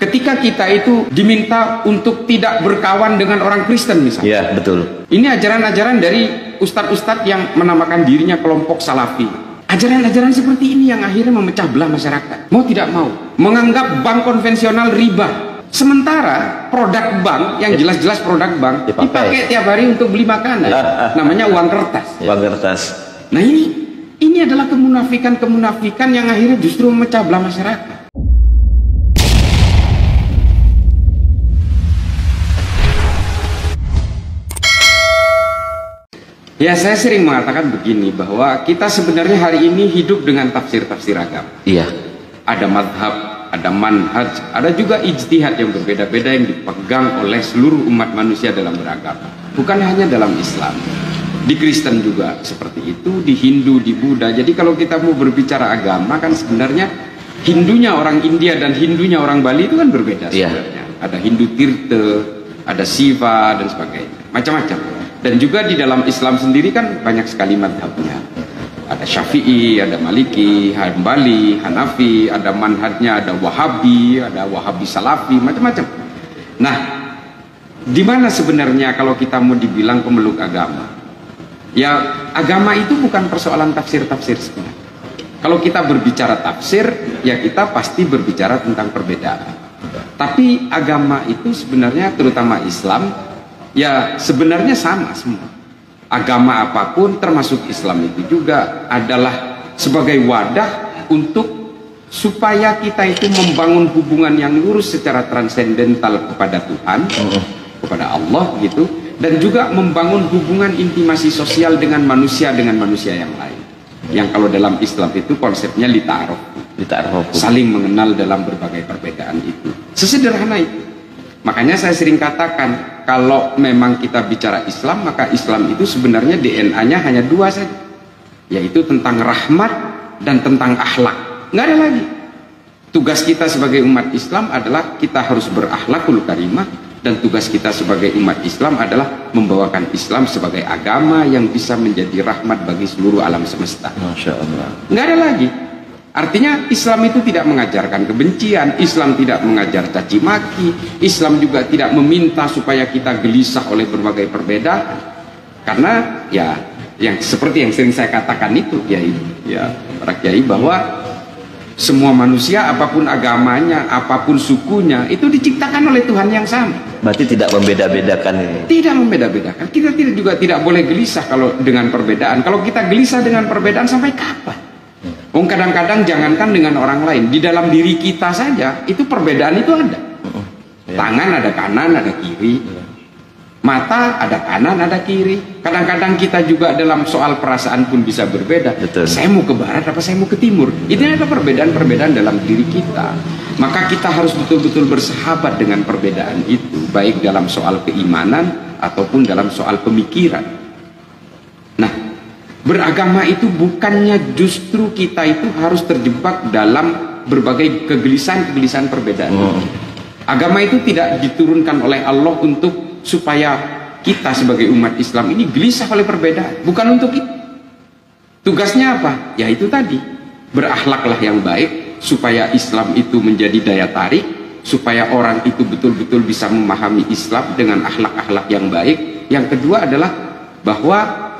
Ketika kita itu diminta untuk tidak berkawan dengan orang Kristen misalnya. Ya, betul. Ini ajaran-ajaran dari ustadz-ustadz yang menamakan dirinya kelompok salafi. Ajaran-ajaran seperti ini yang akhirnya memecah belah masyarakat. Mau tidak mau, menganggap bank konvensional riba. Sementara produk bank yang jelas-jelas produk bank dipakai tiap hari untuk beli makanan. Namanya uang kertas. Uang kertas. Nah ini adalah kemunafikan yang akhirnya justru memecah belah masyarakat. Ya, saya sering mengatakan begini, bahwa kita sebenarnya hari ini hidup dengan tafsir-tafsir agama. Iya. Ada madhab, ada manhaj, ada juga ijtihad yang berbeda-beda yang dipegang oleh seluruh umat manusia dalam beragama. Bukan hanya dalam Islam, di Kristen juga seperti itu, di Hindu, di Buddha. Jadi kalau kita mau berbicara agama kan sebenarnya Hindunya orang India dan Hindunya orang Bali itu kan berbeda sebenarnya. Ada Hindu Tirta, ada Siva dan sebagainya, macam-macam. Dan juga di dalam Islam sendiri kan banyak sekali madhabnya. Ada Syafi'i, ada Maliki, Hambali, Hanafi, ada manhajnya, ada Wahabi, ada Wahabi Salafi, macam-macam. Nah, di mana sebenarnya kalau kita mau dibilang pemeluk agama? Ya, agama itu bukan persoalan tafsir-tafsir sebenarnya. Kalau kita berbicara tafsir, ya kita pasti berbicara tentang perbedaan. Tapi agama itu sebenarnya, terutama Islam, ya sebenarnya sama semua. Agama apapun termasuk Islam itu juga adalah sebagai wadah untuk supaya kita itu membangun hubungan yang lurus secara transendental kepada Tuhan, kepada Allah gitu, dan juga membangun hubungan intimasi sosial dengan manusia yang lain. Yang kalau dalam Islam itu konsepnya lita'aruf, saling mengenal dalam berbagai perbedaan itu. Sesederhana itu. Makanya saya sering katakan, kalau memang kita bicara Islam, maka Islam itu sebenarnya DNA-nya hanya dua saja, yaitu tentang rahmat dan tentang akhlak. Nggak ada lagi. Tugas kita sebagai umat Islam adalah kita harus berakhlakul karimah, dan tugas kita sebagai umat Islam adalah membawakan Islam sebagai agama yang bisa menjadi rahmat bagi seluruh alam semesta. Masya Allah. Nggak ada lagi. Artinya Islam itu tidak mengajarkan kebencian, Islam tidak mengajar caci maki, Islam juga tidak meminta supaya kita gelisah oleh berbagai perbedaan. Karena ya yang seperti yang sering saya katakan itu, para kiai, bahwa semua manusia apapun agamanya, apapun sukunya, itu diciptakan oleh Tuhan yang sama. Berarti tidak membeda-bedakan ini. Tidak membeda-bedakan. Kita juga tidak boleh gelisah kalau dengan perbedaan. Kalau kita gelisah dengan perbedaan sampai kapan? Kadang-kadang jangankan dengan orang lain, di dalam diri kita saja itu perbedaan itu ada. Tangan ada kanan, ada kiri. Mata ada kanan, ada kiri. Kadang-kadang kita juga dalam soal perasaan pun bisa berbeda. Betul. Saya mau ke barat apa saya mau ke timur? Itu ada perbedaan-perbedaan dalam diri kita. Maka kita harus betul-betul bersahabat dengan perbedaan itu, baik dalam soal keimanan ataupun dalam soal pemikiran. Nah, beragama itu bukannya justru kita itu harus terjebak dalam berbagai kegelisahan-kegelisahan perbedaan. Agama itu tidak diturunkan oleh Allah untuk supaya kita sebagai umat Islam ini gelisah oleh perbedaan. Bukan untuk itu. Tugasnya apa? Ya itu tadi. Berakhlaklah yang baik supaya Islam itu menjadi daya tarik, supaya orang itu betul-betul bisa memahami Islam dengan akhlak-akhlak yang baik. Yang kedua adalah bahwa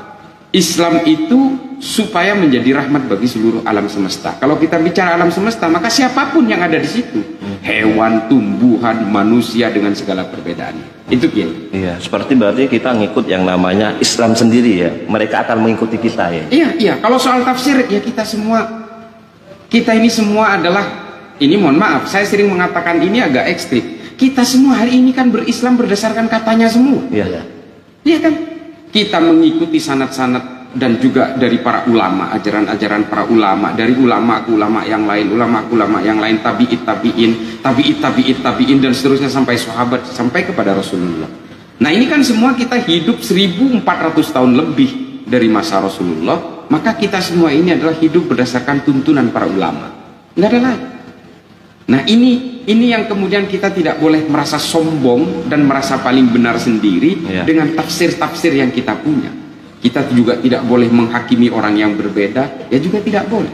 Islam itu supaya menjadi rahmat bagi seluruh alam semesta. Kalau kita bicara alam semesta, maka siapapun yang ada di situ, hewan, tumbuhan, manusia dengan segala perbedaannya. Itu Kiai. Iya, seperti berarti kita ngikut yang namanya Islam sendiri ya. Mereka akan mengikuti kita ya. Iya. Kalau soal tafsir ya kita ini semua adalah, ini mohon maaf, saya sering mengatakan ini agak ekstrim. Kita semua hari ini kan berislam berdasarkan katanya semua. Iya. Iya kan? Kita mengikuti sanad-sanad dan juga dari para ulama, ajaran-ajaran para ulama, dari ulama ke ulama yang lain, tabi'in, dan seterusnya sampai sahabat, sampai kepada Rasulullah. Nah ini kan semua kita hidup 1400 tahun lebih dari masa Rasulullah, maka kita semua ini adalah hidup berdasarkan tuntunan para ulama. Nggak ada lagi. Nah ini yang kemudian kita tidak boleh merasa sombong dan merasa paling benar sendiri dengan tafsir-tafsir yang kita punya. Kita juga tidak boleh menghakimi orang yang berbeda, ya juga tidak boleh.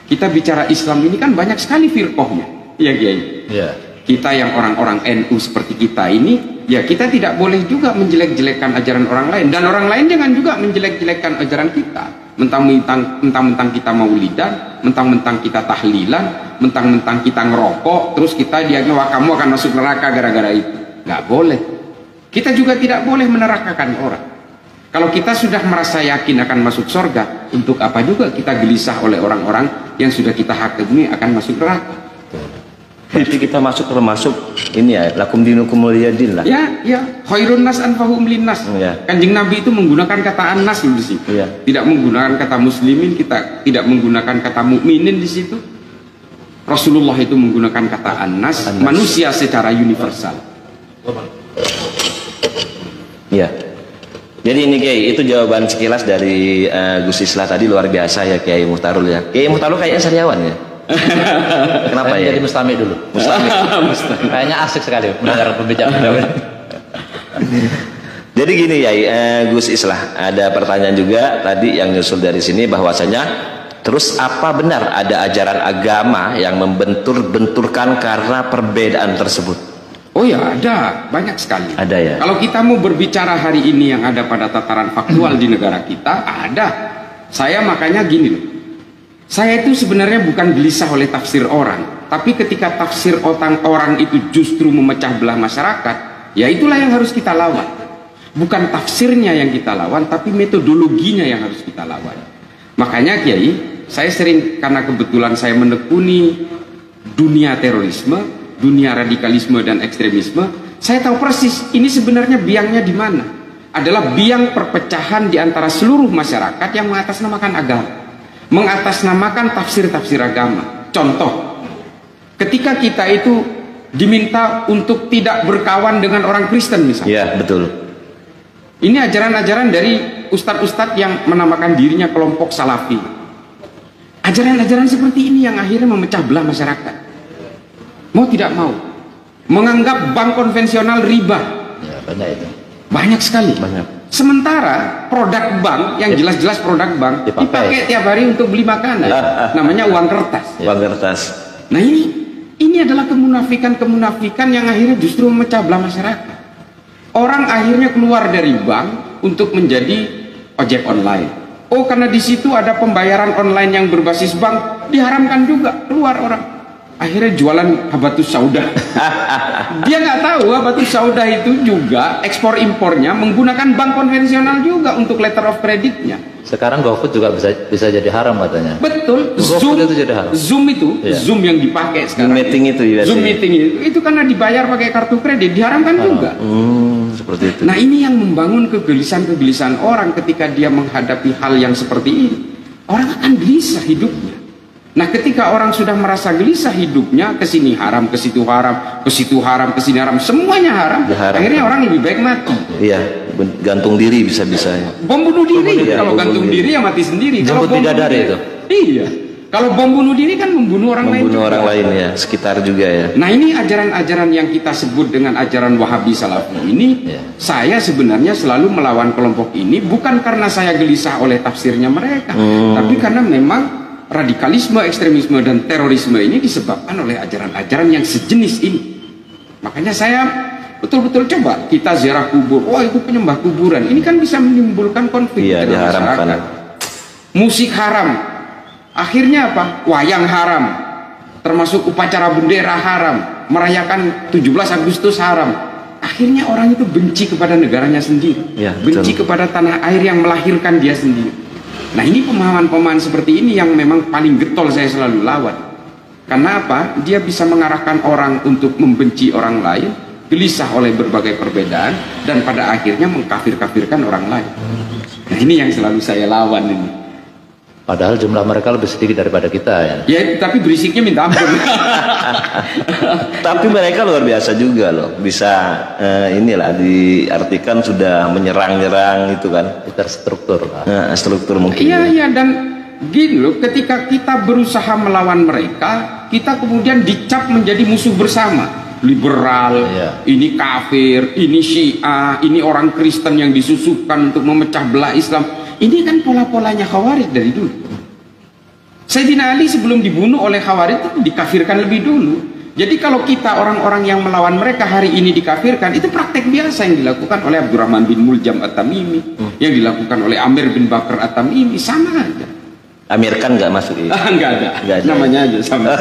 Kita bicara Islam ini kan banyak sekali firqahnya, ya Kiai. kita yang orang-orang NU seperti kita ini, ya kita tidak boleh juga menjelek-jelekkan ajaran orang lain, dan orang lain jangan juga menjelek-jelekkan ajaran kita. Mentang-mentang kita maulidan, mentang-mentang kita tahlilan, mentang-mentang kita ngerokok, terus kita dianggap, wah kamu akan masuk neraka gara-gara itu. Nggak boleh. Kita juga tidak boleh menerakakan orang. Kalau kita sudah merasa yakin akan masuk surga, untuk apa juga kita gelisah oleh orang-orang yang sudah kita hakimi akan masuk neraka. Berarti kita termasuk ini ya, lakum dinukum waliyadin lah. Ya, khairun nas anfahum linnas. Ya. Kanjeng Nabi itu menggunakan kata annas di situ. Ya. Tidak menggunakan kata muslimin, kita tidak menggunakan kata mukminin di situ. Rasulullah itu menggunakan kata annas, manusia secara universal. Ya. Jadi ini Kiai, itu jawaban sekilas dari Gus Islah tadi, luar biasa ya Kiai Muhtarul ya. Kiai Muhtarul kayaknya sariawan ya. Kenapa ya? Jadi mustami dulu. Mustami. Kayaknya asik sekali mendengar pembicaraan. Jadi gini ya, Gus Islah, ada pertanyaan juga tadi yang nyusul dari sini bahwasanya, terus apa benar ada ajaran agama yang membentur-benturkan karena perbedaan tersebut? Oh ya, ada, banyak sekali. Ada ya. Kalau kita mau berbicara hari ini yang ada pada tataran faktual di negara kita, ada. Saya makanya gini loh. Saya itu sebenarnya bukan gelisah oleh tafsir orang, tapi ketika tafsir orang itu justru memecah belah masyarakat, ya itulah yang harus kita lawan. Bukan tafsirnya yang kita lawan, tapi metodologinya yang harus kita lawan. Makanya Kiai, saya sering, karena kebetulan saya menekuni dunia terorisme, dunia radikalisme dan ekstremisme, saya tahu persis ini sebenarnya biangnya di mana. Adalah biang perpecahan di antara seluruh masyarakat yang mengatasnamakan agama, mengatasnamakan tafsir-tafsir agama. Contoh, ketika kita itu diminta untuk tidak berkawan dengan orang Kristen misalnya. Iya, betul. Ini ajaran-ajaran dari ustadz-ustadz yang menamakan dirinya kelompok salafi. Ajaran-ajaran seperti ini yang akhirnya memecah belah masyarakat. Mau tidak mau, menganggap bank konvensional riba. Ya, benar itu. Banyak sekali. Banyak. Sementara produk bank yang jelas-jelas produk bank dipakai tiap hari untuk beli makanan, namanya uang kertas. Uang kertas. Nah ini adalah kemunafikan yang akhirnya justru memecah belah masyarakat. Orang akhirnya keluar dari bank untuk menjadi ojek online. Oh, karena di situ ada pembayaran online yang berbasis bank, diharamkan juga keluar orang. Akhirnya jualan habatus sauda. Dia nggak tahu habatus sauda itu juga ekspor impornya menggunakan bank konvensional juga untuk letter of creditnya. Sekarang GoFood juga bisa jadi haram katanya. Betul. GoFood itu jadi haram. Zoom itu, Ya. Zoom yang dipakai sekarang. Meeting itu ya. Zoom meeting itu karena dibayar pakai kartu kredit diharamkan juga. Seperti itu. Nah ini yang membangun kegelisahan orang ketika dia menghadapi hal yang seperti ini. Orang akan gelisah hidupnya. Nah ketika orang sudah merasa gelisah hidupnya, ke sini haram, ke situ haram, ke situ haram, ke sini haram, semuanya haram. Akhirnya orang lebih baik mati. Iya, gantung diri bisa-bisa. Bom bunuh diri. Diri, Kalau bom gantung bunuh diri ya mati sendiri. Kalau Jemput bom bidadari bunuh itu. Iya. Kalau bom bunuh diri kan membunuh orang lain. Membunuh juga. orang lain ya, sekitar juga ya. Nah ini ajaran-ajaran yang kita sebut dengan ajaran Wahabi Salafi ini, saya sebenarnya selalu melawan kelompok ini bukan karena saya gelisah oleh tafsirnya mereka, tapi karena memang radikalisme, ekstremisme, dan terorisme ini disebabkan oleh ajaran-ajaran yang sejenis ini. Makanya saya betul-betul coba kita ziarah kubur. Wah itu penyembah kuburan. Ini kan bisa menimbulkan konflik Iya, di diharamkan. masyarakat. Musik haram. Akhirnya apa? Wayang haram. Termasuk upacara bendera haram. Merayakan 17 Agustus haram. Akhirnya orang itu benci kepada negaranya sendiri. Ya, benci betul. kepada tanah air yang melahirkan dia sendiri. Nah ini pemahaman-pemahaman seperti ini yang memang paling getol saya selalu lawan. Karena apa? Dia bisa mengarahkan orang untuk membenci orang lain, gelisah oleh berbagai perbedaan, dan pada akhirnya mengkafir-kafirkan orang lain. Nah ini yang selalu saya lawan ini. Padahal jumlah mereka lebih sedikit daripada kita ya. Ya tapi berisiknya minta ampun. Tapi mereka luar biasa juga loh, bisa inilah diartikan sudah menyerang-nyerang itu kan. Terstruktur. Struktur mungkin. Iya dan gini loh, ketika kita berusaha melawan mereka, kita kemudian dicap menjadi musuh bersama. Liberal, ini kafir, ini Syiah, ini orang Kristen yang disusupkan untuk memecah belah Islam. Ini kan pola-polanya Khawarij dari dulu. Sayyidina Ali sebelum dibunuh oleh Khawarij itu dikafirkan lebih dulu. Jadi kalau kita orang-orang yang melawan mereka hari ini dikafirkan, itu praktek biasa yang dilakukan oleh Abdurrahman bin Muljam At-Tamimi, yang dilakukan oleh Amir bin Bakar At-Tamimi, sama aja. Amir kan nggak masuk ya? Nggak ada. Namanya aja sama.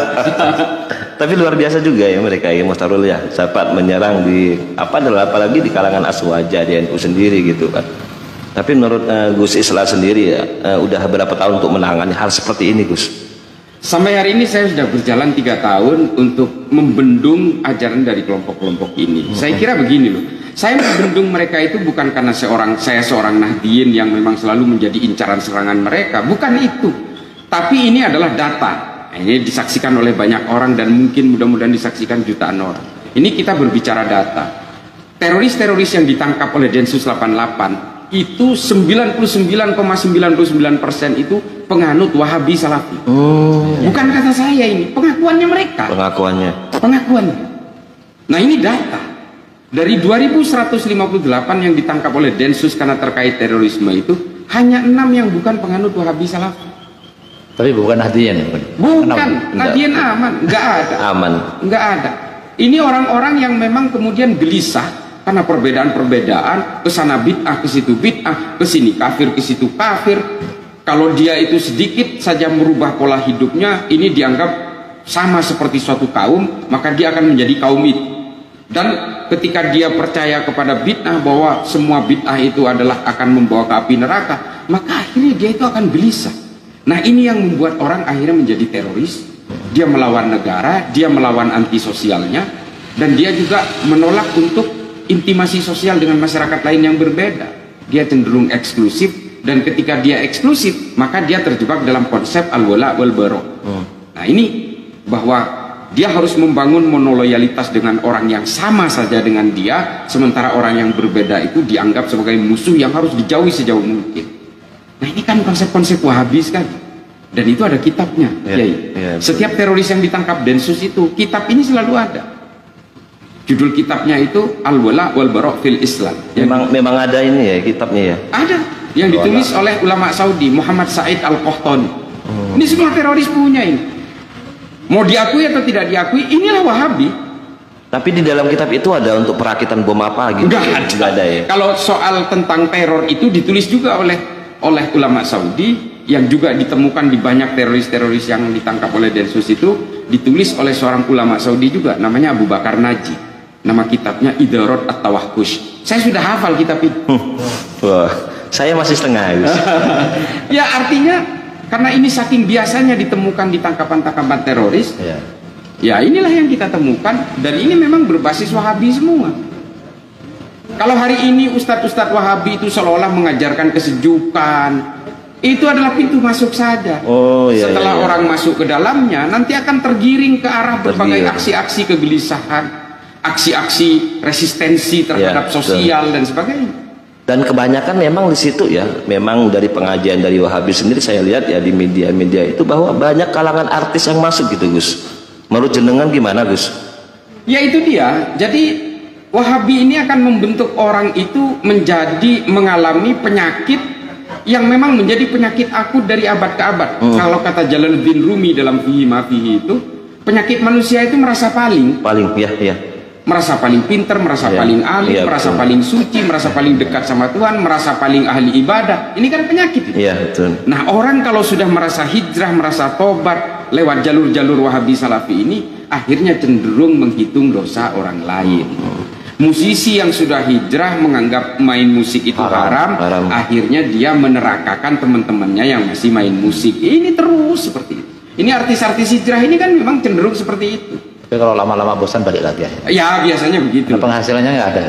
Tapi luar biasa juga ya mereka ya, Mustarul ya, sempat menyerang di apalagi di kalangan Aswaja di NU sendiri gitu kan. Tapi menurut Gus Islah sendiri ya, udah berapa tahun untuk menangani hal seperti ini, Gus? Sampai hari ini saya sudah berjalan 3 tahun untuk membendung ajaran dari kelompok-kelompok ini. Saya kira begini loh, saya membendung mereka itu bukan karena saya seorang Nahdien yang memang selalu menjadi incaran serangan mereka, bukan itu. Tapi ini adalah data. Ini disaksikan oleh banyak orang dan mungkin mudah-mudahan disaksikan jutaan orang. Ini kita berbicara data. Teroris-teroris yang ditangkap oleh Densus 88 itu 99,99% itu penganut Wahabi Salafi. Bukan kata saya ini, pengakuannya mereka. Pengakuannya. Nah ini data. Dari 2158 yang ditangkap oleh Densus karena terkait terorisme itu, hanya 6 yang bukan penganut Wahabi Salafi. Tapi bukan Nahdien. Bukan, Nahdien aman, nggak ada. Nggak ada. Ini orang-orang yang memang kemudian gelisah karena perbedaan-perbedaan, ke sana bid'ah, ke situ bid'ah, ke sini kafir, ke situ kafir. Kalau dia itu sedikit saja merubah pola hidupnya, ini dianggap sama seperti suatu kaum, maka dia akan menjadi kaum itu. Dan ketika dia percaya kepada bid'ah bahwa semua bid'ah itu adalah akan membawa ke api neraka, maka akhirnya dia itu akan gelisah. Nah ini yang membuat orang akhirnya menjadi teroris. Dia melawan negara, dia melawan antisosialnya, dan dia juga menolak untuk intimasi sosial dengan masyarakat lain yang berbeda. Dia cenderung eksklusif, dan ketika dia eksklusif maka dia terjebak dalam konsep al-wala wal bara. Nah ini bahwa dia harus membangun monoloyalitas dengan orang yang sama saja dengan dia, sementara orang yang berbeda itu dianggap sebagai musuh yang harus dijauhi sejauh mungkin. Nah ini kan konsep-konsep Wahabi sekali, dan itu ada kitabnya. Setiap teroris yang ditangkap Densus itu, kitab ini selalu ada. Judul kitabnya itu Al-Wala wal Bara fil Islam. Memang ada ini ya kitabnya ya? Ada, yang ditulis oleh ulama Saudi, Muhammad Said Al-Qahtani. Ini semua teroris punya ini. Mau diakui atau tidak diakui, inilah Wahabi. Tapi di dalam kitab itu ada untuk perakitan bom apa gitu? Nggak ada ya? Kalau soal tentang teror itu ditulis juga oleh ulama Saudi, yang juga ditemukan di banyak teroris-teroris yang ditangkap oleh Densus itu, ditulis oleh seorang ulama Saudi juga, namanya Abu Bakar Naji. Nama kitabnya Idarat At-Tawahhush. Saya sudah hafal kitab itu. Wah, saya masih setengah. Ya artinya karena ini saking biasanya ditemukan di tangkapan-tangkapan teroris, ya inilah yang kita temukan, dan ini memang berbasis Wahabi semua. Kalau hari ini ustadz-ustadz Wahabi itu seolah-olah mengajarkan kesejukan, itu adalah pintu masuk saja. Setelah orang masuk ke dalamnya, nanti akan tergiring ke arah berbagai aksi-aksi kegelisahan, aksi-aksi resistensi terhadap sosial dan sebagainya. Dan kebanyakan memang di situ ya, memang dari pengajian dari Wahabi sendiri saya lihat ya di media-media itu bahwa banyak kalangan artis yang masuk gitu, Gus. Menurut jenengan gimana, Gus? Ya itu dia. Jadi Wahabi ini akan membentuk orang itu menjadi mengalami penyakit yang memang menjadi penyakit akut dari abad ke abad. Kalau kata Jalaluddin Rumi dalam Fihi Ma Fihi itu, penyakit manusia itu merasa paling merasa paling pinter, merasa paling alim, merasa paling suci, merasa paling dekat sama Tuhan, merasa paling ahli ibadah. Ini kan penyakit itu. Nah orang kalau sudah merasa hijrah, merasa tobat lewat jalur-jalur Wahabi Salafi ini, akhirnya cenderung menghitung dosa orang lain. Musisi yang sudah hijrah menganggap main musik itu haram, akhirnya dia menerakakan teman-temannya yang masih main musik. Ini terus seperti itu. Ini artis-artis hijrah ini kan memang cenderung seperti itu. Tapi kalau lama-lama bosan balik lagi ya? Ya biasanya begitu. Nah, penghasilannya nggak ada?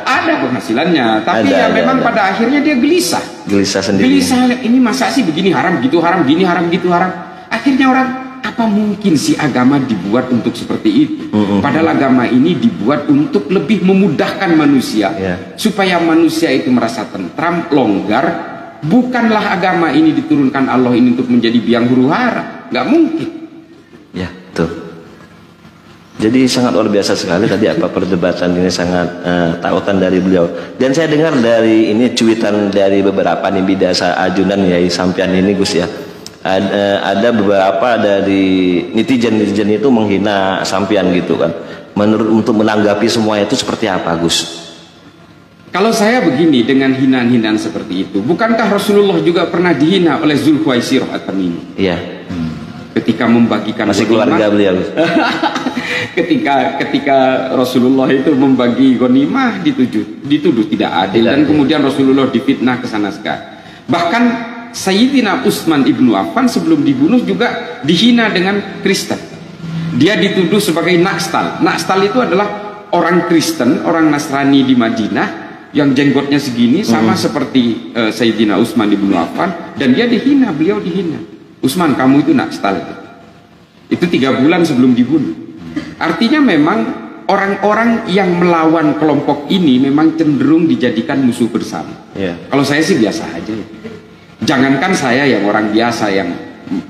Ada penghasilannya, tapi memang pada akhirnya dia gelisah. Gelisah sendiri. Gelisah, ini masa sih begini haram, gitu haram, gini haram, gitu haram. Akhirnya orang, apa mungkin sih agama dibuat untuk seperti itu? Padahal agama ini dibuat untuk lebih memudahkan manusia, supaya manusia itu merasa tentram, longgar. Bukanlah agama ini diturunkan Allah ini untuk menjadi biang huru hara, nggak mungkin. Ya, tuh. Jadi sangat luar biasa sekali tadi apa perdebatan ini, sangat tautan dari beliau. Dan saya dengar dari ini cuitan dari beberapa nih bidasa ajunan ya sampean ini, Gus ya. ada beberapa dari netizen itu menghina sampean gitu kan. Menurut untuk menanggapi semua itu seperti apa, Gus? Kalau saya begini, dengan hinaan-hinaan seperti itu, bukankah Rasulullah juga pernah dihina oleh Zulkhuwaisirah At-Tamimi? Iya. Ketika membagikan masih keluarga beliau. ketika Rasulullah itu membagi ghanimah dituduh tidak adil, dan kemudian Rasulullah difitnah ke sana sekali. Bahkan Sayyidina Utsman ibnu Affan sebelum dibunuh juga dihina dengan Kristen. Dia dituduh sebagai Nakstal. Nakstal itu adalah orang Kristen, orang Nasrani di Madinah yang jenggotnya segini, sama seperti Sayyidina Utsman ibnu Affan, dan dia dihina, beliau dihina. Utsman, kamu itu Nakstal. Itu 3 bulan sebelum dibunuh. Artinya memang orang-orang yang melawan kelompok ini memang cenderung dijadikan musuh bersama. Kalau saya sih biasa aja. Jangankan saya yang orang biasa, yang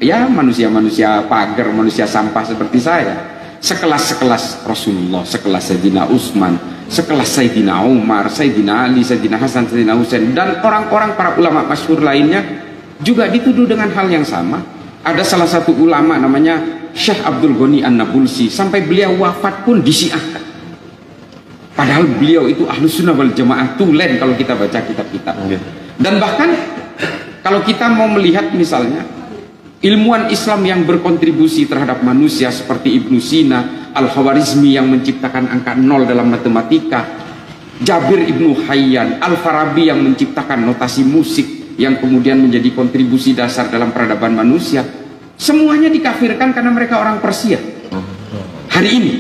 ya manusia-manusia pagar, manusia sampah seperti saya, sekelas Rasulullah, sekelas Sayyidina Utsman, sekelas Sayyidina Umar, Sayyidina Ali, Sayyidina Hasan, Sayyidina Husain, dan orang-orang para ulama masyhur lainnya juga dituduh dengan hal yang sama. Ada salah satu ulama namanya Syekh Abdul Ghani An-Nabulsi, sampai beliau wafat pun disiahkan. Padahal beliau itu Ahlus Sunnah wal Jamaah tulen kalau kita baca kitab-kitab. Dan bahkan kalau kita mau melihat misalnya ilmuwan Islam yang berkontribusi terhadap manusia seperti Ibnu Sina, Al-Khawarizmi yang menciptakan angka 0 dalam matematika, Jabir Ibnu Hayyan, Al-Farabi yang menciptakan notasi musik yang kemudian menjadi kontribusi dasar dalam peradaban manusia, semuanya dikafirkan karena mereka orang Persia. Hari ini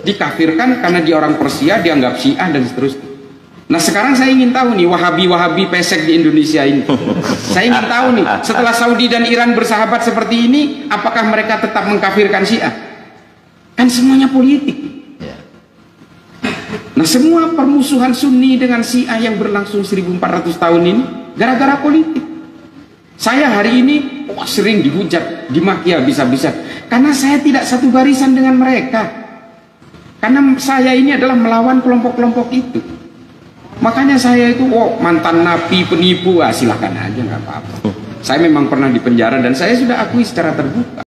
dikafirkan karena dia orang Persia, dianggap Syiah dan seterusnya. Nah sekarang saya ingin tahu nih, Wahabi pesek di Indonesia ini, saya ingin tahu nih, setelah Saudi dan Iran bersahabat seperti ini, apakah mereka tetap mengkafirkan Syiah? Kan semuanya politik. Nah semua permusuhan Sunni dengan Syiah yang berlangsung 1400 tahun ini gara-gara politik. Saya hari ini sering dihujat, dimaki habis-habisan karena saya tidak satu barisan dengan mereka, karena saya ini adalah melawan kelompok-kelompok itu. Makanya saya itu mantan napi, penipu, silahkan aja, nggak apa-apa. Saya memang pernah di penjara dan saya sudah akui secara terbuka.